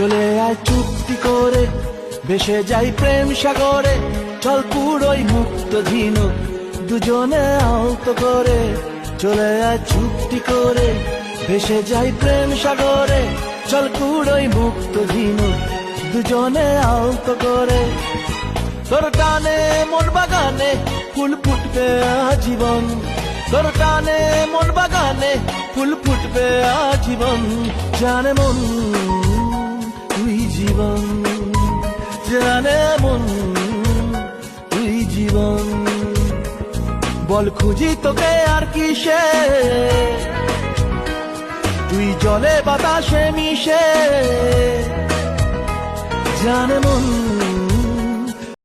চলে আয় চুক্তি করে, ভেসে যাই প্রেম সাগরে। চল পুরোই মুক্ত ঝিনুক দুজনে আলতো করে। চলে আয় চুক্তি করে, ভেসে যাই প্রেম সাগরে। চল পুরোই মুক্ত ঝিনুক দুজনে আলতো করে। তোর টানে মন বাগানে ফুল ফুটবে আজীবন। তোর টানে মন বাগানে ফুল ফুটবে আজীবন। জানে মন তুই জীবন, জানে মন তুই জীবন। বল খুঁজি তোকে আর কিসে, তুই জলে বাতাসে মিশে। জানে মন